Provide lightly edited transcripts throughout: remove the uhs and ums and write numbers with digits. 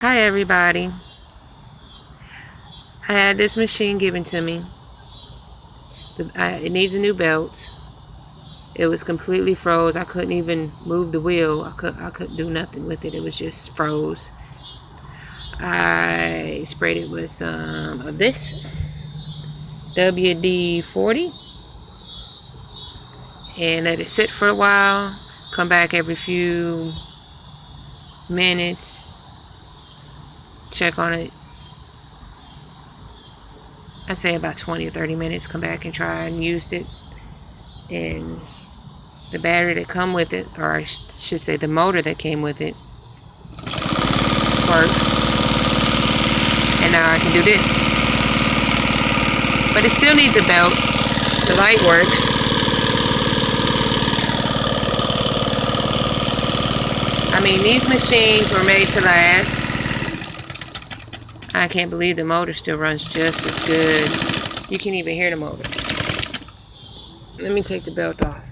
Hi everybody. I had this machine given to me. It needs a new belt. It was completely froze. I couldn't even move the wheel. I couldn't do nothing with it. It was just froze. I sprayed it with some of this WD-40 and let it sit for a while. Come back every few minutes. Check on it. I'd say about 20 or 30 minutes. Come back and try and use it. And the battery that come with it, or I should say the motor that came with it, works. And now I can do this. But it still needs a belt. The light works. I mean, these machines were made to last. I can't believe the motor still runs just as good. You can even hear the motor. Let me take the belt off.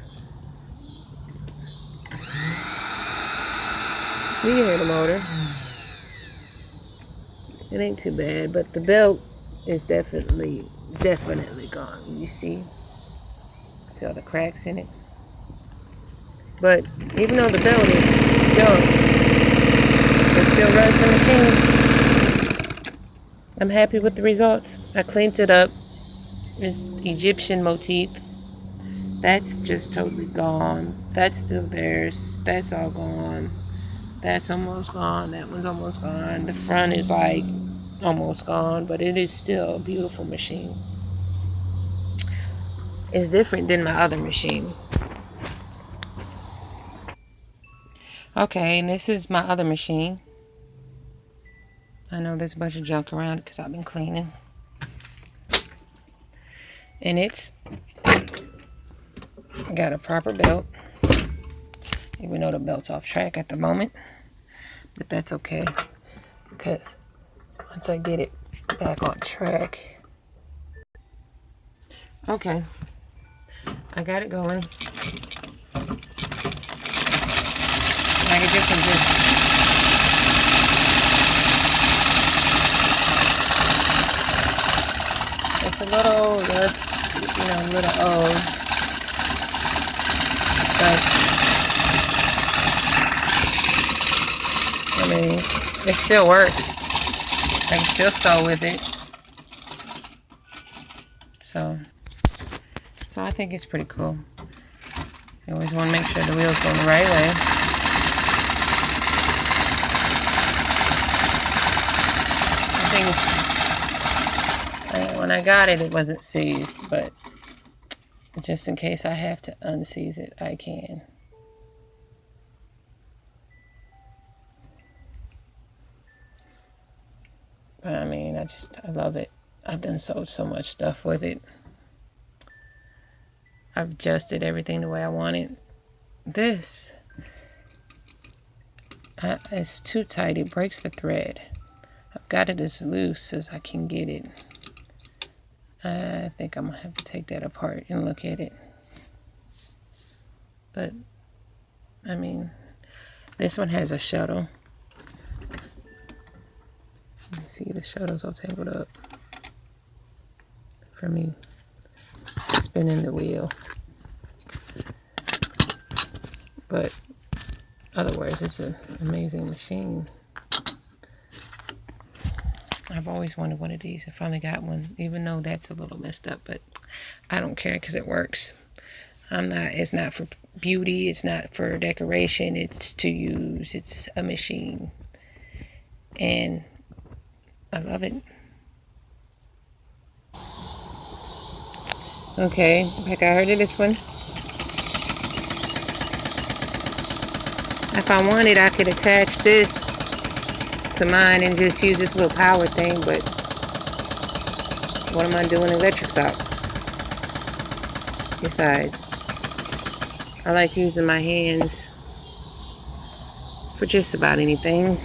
You can hear the motor. It ain't too bad, but the belt is definitely gone. You see all the cracks in it. But even though the belt is junk, it still runs the machine. I'm happy with the results. I cleaned it up. This Egyptian motif, that's just totally gone. That's still theirs. That's all gone. That's almost gone. That one's almost gone. The front is like almost gone, but it is still a beautiful machine. It's different than my other machine. Okay, and this is my other machine. I know there's a bunch of junk around because I've been cleaning. And it's got a proper belt. Even though the belt's off track at the moment. But that's okay. Because once I get it back on track. Okay. I got it going. I can just it's a little less, a little old. But I mean, it still works. I can still sew with it. So I think it's pretty cool. You always want to make sure the wheel's going the right way. I think when I got it, it wasn't seized, but just in case I have to unseize it, I can. But I mean, I love it. I've done so much stuff with it. I've adjusted everything the way I want it. This, it's too tight. It breaks the thread. I've got it as loose as I can get it. I think I'm going to have to take that apart and look at it. But, I mean, this one has a shuttle. See, the shuttle's all tangled up for me spinning the wheel. But otherwise, it's an amazing machine. I've always wanted one of these. I finally got one, even though that's a little messed up, but I don't care because it works. It's not for beauty, it's not for decoration, it's to use. It's a machine. And I love it. Okay, back out to this one. If I wanted, I could attach this to mine and just use this little power thing, but what am I doing? Electric's out. Besides, I like using my hands for just about anything.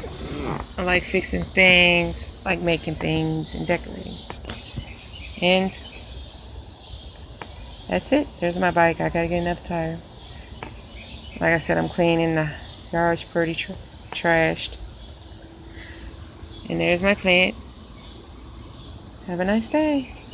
I like fixing things, like making things and decorating. And that's it. There's my bike. I gotta get another tire. Like I said, I'm cleaning. The yard's pretty trashed. And there's my plant. Have a nice day.